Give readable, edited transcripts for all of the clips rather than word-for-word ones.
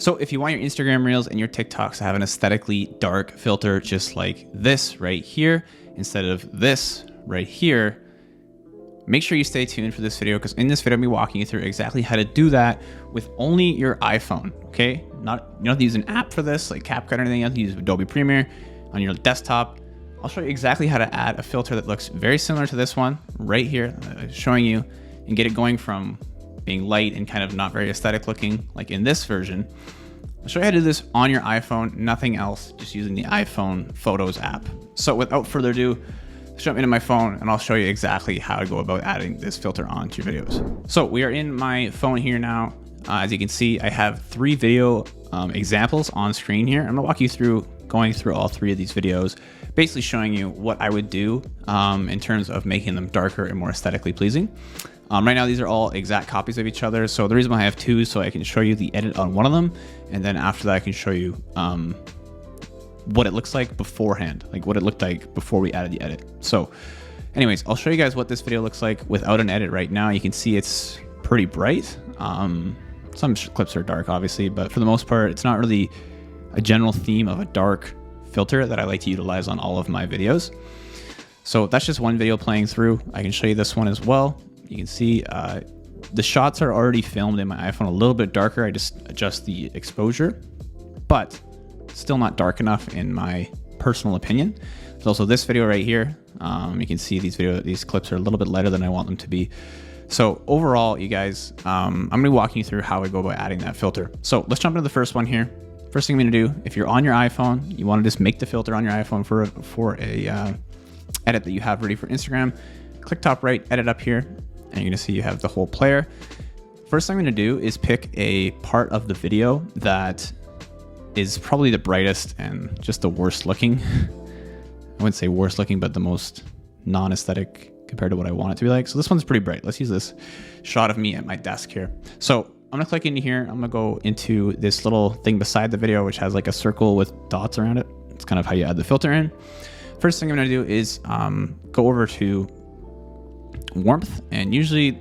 So if you want your Instagram Reels and your TikToks to have an aesthetically dark filter, just like this right here, instead of this right here, make sure you stay tuned for this video, because in this video, I'll be walking you through exactly how to do that with only your iPhone, okay? You don't have to use an app for this, like CapCut or anything. You have to use Adobe Premiere on your desktop. I'll show you exactly how to add a filter that looks very similar to this one right here, showing you, and get it going from being light and kind of not very aesthetic looking, like in this version. I'll show you how to do this on your iPhone, nothing else, just using the iPhone Photos app. So without further ado, jump into my phone and I'll show you exactly how to go about adding this filter onto your videos. So we are in my phone here now. As you can see, I have 3 video examples on screen here. I'm gonna walk you through going through all 3 of these videos, basically showing you what I would do in terms of making them darker and more aesthetically pleasing. Right now, these are all exact copies of each other. So the reason why I have 2 is so I can show you the edit on one of them. And then after that, I can show you what it looks like beforehand, like what it looked like before we added the edit. So anyways, I'll show you guys what this video looks like without an edit right now. You can see it's pretty bright. Some clips are dark, obviously, but for the most part, it's not really a general theme of a dark filter that I like to utilize on all of my videos. So that's just one video playing through. I can show you this one as well. You can see the shots are already filmed in my iPhone a little bit darker. I just adjust the exposure, but still not dark enough in my personal opinion. There's also this video right here. You can see these clips are a little bit lighter than I want them to be. So overall, you guys, I'm gonna be walking you through how I go about adding that filter. So let's jump into the first one here. First thing I'm gonna do, if you're on your iPhone, you wanna just make the filter on your iPhone for a edit that you have ready for Instagram. Click top right, edit up here, and you're gonna see you have the whole player. First thing I'm gonna do is pick a part of the video that is probably the brightest and just the worst looking. I wouldn't say worst looking, but the most non-aesthetic compared to what I want it to be like. So this one's pretty bright. Let's use this shot of me at my desk here. So I'm gonna click into here. I'm gonna go into this little thing beside the video, which has like a circle with dots around it. It's kind of how you add the filter in. First thing I'm gonna do is go over to warmth, and usually,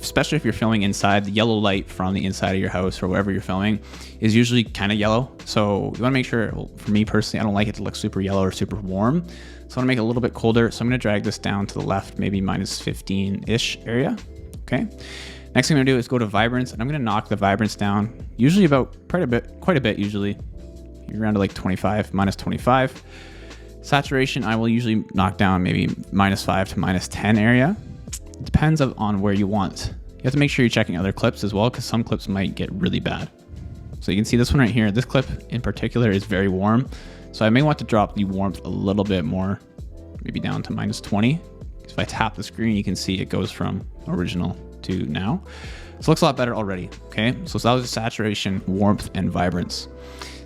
especially if you're filming inside, the yellow light from the inside of your house or wherever you're filming is usually kind of yellow. So you want to make sure, well, for me personally, I don't like it to look super yellow or super warm. So I want to make it a little bit colder. So I'm going to drag this down to the left, maybe minus 15-ish area. Okay. Next thing I'm going to do is go to vibrance, and I'm going to knock the vibrance down, usually about quite a bit usually. You're around to like 25, minus 25. Saturation, I will usually knock down maybe minus 5 to minus 10 area. It depends on where you want. You have to make sure you're checking other clips as well, because some clips might get really bad. So you can see this one right here. This clip in particular is very warm. So I may want to drop the warmth a little bit more, maybe down to minus 20. If I tap the screen, you can see it goes from original to now. So it looks a lot better already, okay? So that was saturation, warmth, and vibrance.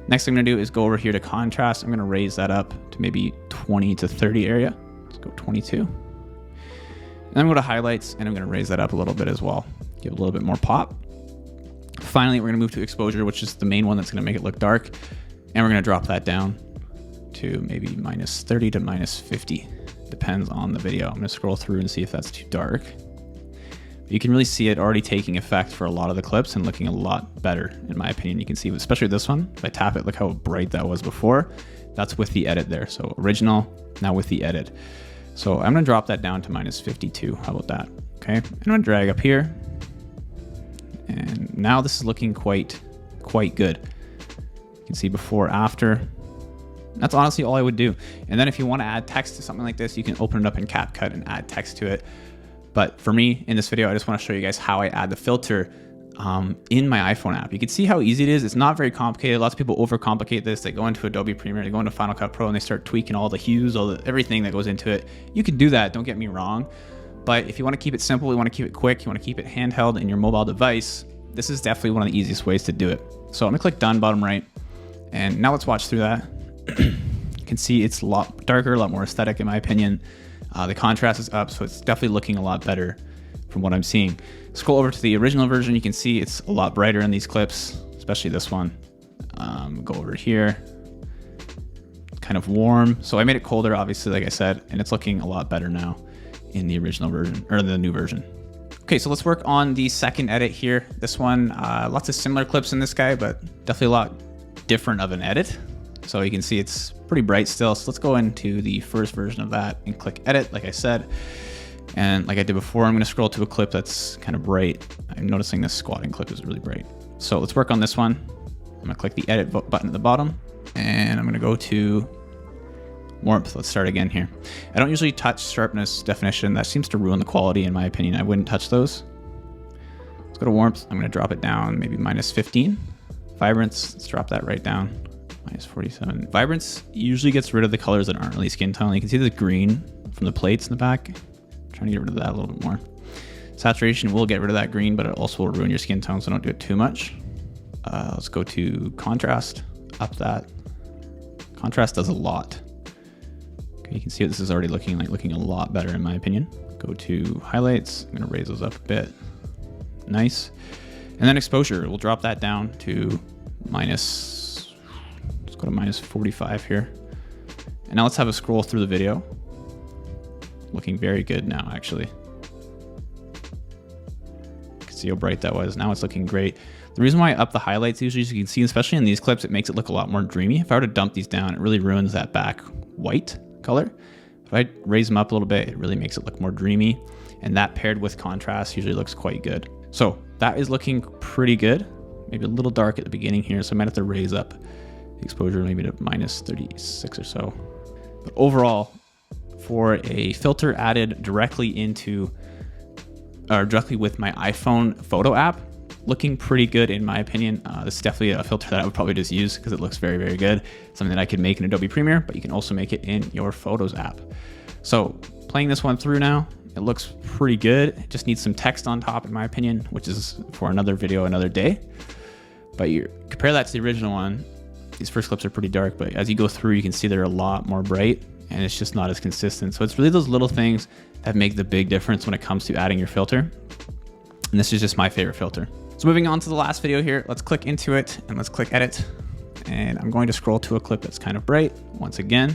Next thing I'm gonna do is go over here to contrast. I'm gonna raise that up to maybe 20 to 30 area. Let's go 22. And I'm going to highlights, and I'm going to raise that up a little bit as well. Give it a little bit more pop. Finally, we're going to move to exposure, which is the main one that's going to make it look dark. And we're going to drop that down to maybe minus 30 to minus 50. Depends on the video. I'm going to scroll through and see if that's too dark. But you can really see it already taking effect for a lot of the clips and looking a lot better, in my opinion. You can see, especially this one, if I tap it, look how bright that was before. That's with the edit there. So original, now with the edit. So I'm gonna drop that down to minus 52. How about that? Okay, and I'm gonna drag up here. And now this is looking quite good. You can see before, after. That's honestly all I would do. And then if you wanna add text to something like this, you can open it up in CapCut and add text to it. But for me, in this video, I just wanna show you guys how I add the filter in my iPhone app. You can see how easy it is. It's not very complicated. Lots of people overcomplicate this. They go into Adobe Premiere, they go into Final Cut Pro, and they start tweaking all the hues, everything that goes into it. You can do that, don't get me wrong. But if you want to keep it simple, you want to keep it quick, you want to keep it handheld in your mobile device, this is definitely one of the easiest ways to do it. So I'm gonna click done, bottom right. And now let's watch through that. You can see it's a lot darker, a lot more aesthetic in my opinion. The contrast is up, so it's definitely looking a lot better from what I'm seeing. Scroll over to the original version, you can see it's a lot brighter in these clips, especially this one. Go over here, kind of warm. So I made it colder, obviously, like I said, and it's looking a lot better now in the original version, or the new version. Okay, so let's work on the second edit here. This one, lots of similar clips in this guy, but definitely a lot different of an edit. So you can see it's pretty bright still. So let's go into the first version of that and click edit, like I said. And like I did before, I'm gonna scroll to a clip that's kind of bright. I'm noticing this squatting clip is really bright. So let's work on this one. I'm gonna click the edit button at the bottom, and I'm gonna go to warmth. Let's start again here. I don't usually touch sharpness, definition. That seems to ruin the quality in my opinion. I wouldn't touch those. Let's go to warmth. I'm gonna drop it down, maybe -15. Vibrance, let's drop that right down. -47. Vibrance usually gets rid of the colors that aren't really skin tone. You can see the green from the plates in the back. I'm trying to get rid of that a little bit more. Saturation will get rid of that green, but it also will ruin your skin tone, so don't do it too much. Let's go to contrast, up that. Contrast does a lot. Okay, you can see what this is already looking a lot better in my opinion. Go to highlights, I'm gonna raise those up a bit. Nice. And then exposure, we'll drop that down to let's go to -45 here. And now let's have a scroll through the video. Looking very good now, actually. You can see how bright that was. Now it's looking great. The reason why I up the highlights usually, as you can see, especially in these clips, it makes it look a lot more dreamy. If I were to dump these down, it really ruins that back white color. If I raise them up a little bit, it really makes it look more dreamy. And that paired with contrast usually looks quite good. So that is looking pretty good. Maybe a little dark at the beginning here, so I might have to raise up the exposure maybe to -36 or so. But overall, for a filter added directly into, or directly with my iPhone photo app, looking pretty good in my opinion. This is definitely a filter that I would probably just use because it looks very, very good. Something that I could make in Adobe Premiere, but you can also make it in your Photos app. So playing this one through now, it looks pretty good. It just needs some text on top in my opinion, which is for another video, another day. But you compare that to the original one, these first clips are pretty dark, but as you go through, you can see they're a lot more bright and it's just not as consistent. So it's really those little things that make the big difference when it comes to adding your filter. And this is just my favorite filter. So moving on to the last video here, let's click into it and let's click edit. And I'm going to scroll to a clip that's kind of bright. Once again,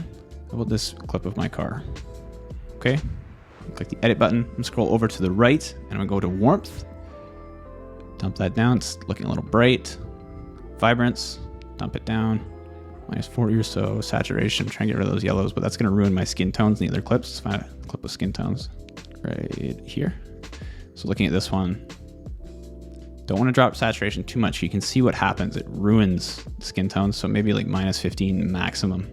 how about this clip of my car? Okay, click the edit button and scroll over to the right and I'm gonna go to warmth. Dump that down, it's looking a little bright. Vibrance, dump it down, -40 or so. Saturation, try and get rid of those yellows, but that's gonna ruin my skin tones in the other clips. Let's find a clip with skin tones right here. So looking at this one, don't want to drop saturation too much. You can see what happens. It ruins skin tones. So maybe like -15 maximum.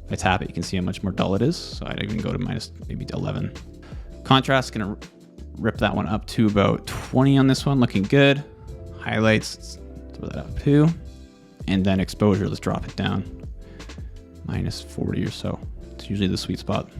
If I tap it, you can see how much more dull it is. So I'd even go to maybe 11. Contrast, gonna rip that one up to about 20 on this one. Looking good. Highlights, let's throw that up too. And then exposure, let's drop it down. -40 or so. It's usually the sweet spot.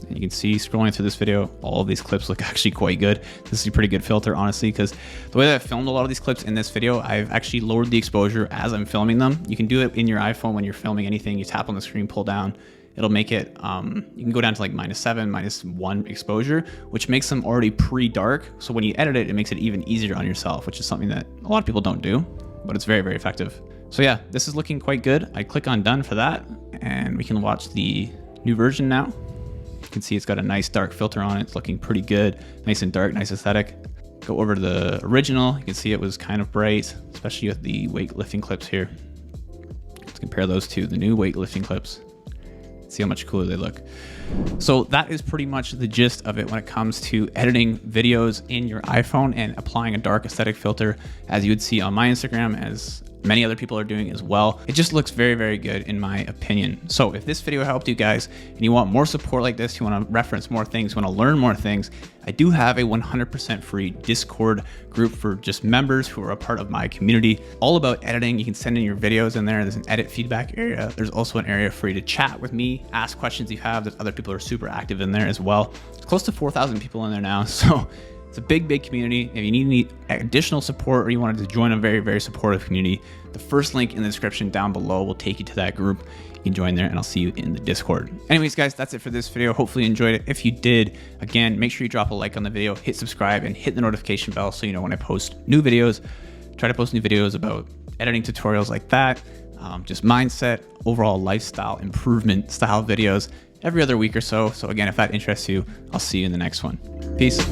And you can see scrolling through this video, all of these clips look actually quite good. This is a pretty good filter, honestly, because the way that I filmed a lot of these clips in this video, I've actually lowered the exposure as I'm filming them. You can do it in your iPhone when you're filming anything. You tap on the screen, pull down. It'll make it, you can go down to like -7, -1 exposure, which makes them already pre-dark. So when you edit it, it makes it even easier on yourself, which is something that a lot of people don't do, but it's very, very effective. So yeah, this is looking quite good. I click on done for that, and we can watch the new version now. You can see it's got a nice dark filter on it. It's looking pretty good. Nice and dark, nice aesthetic. Go over to the original. You can see it was kind of bright, especially with the weightlifting clips here. Let's compare those to the new weightlifting clips. See how much cooler they look. So that is pretty much the gist of it when it comes to editing videos in your iPhone and applying a dark aesthetic filter, as you would see on my Instagram, as many other people are doing as well. It just looks very, very good in my opinion. So if this video helped you guys and you want more support like this, you want to reference more things, you want to learn more things, I do have a 100% free Discord group for just members who are a part of my community, all about editing. You can send in your videos in there. There's an edit feedback area. There's also an area for you to chat with me, ask questions you have. There's other people who are super active in there as well. It's close to 4,000 people in there now. So it's a big, big community. If you need any additional support or you wanted to join a very, very supportive community, the first link in the description down below will take you to that group. You can join there and I'll see you in the Discord. Anyways, guys, that's it for this video. Hopefully you enjoyed it. If you did, again, make sure you drop a like on the video, hit subscribe, and hit the notification bell so you know when I post new videos. Try to post new videos about editing tutorials like that, just mindset, overall lifestyle improvement style videos every other week or so. So again, if that interests you, I'll see you in the next one. Peace.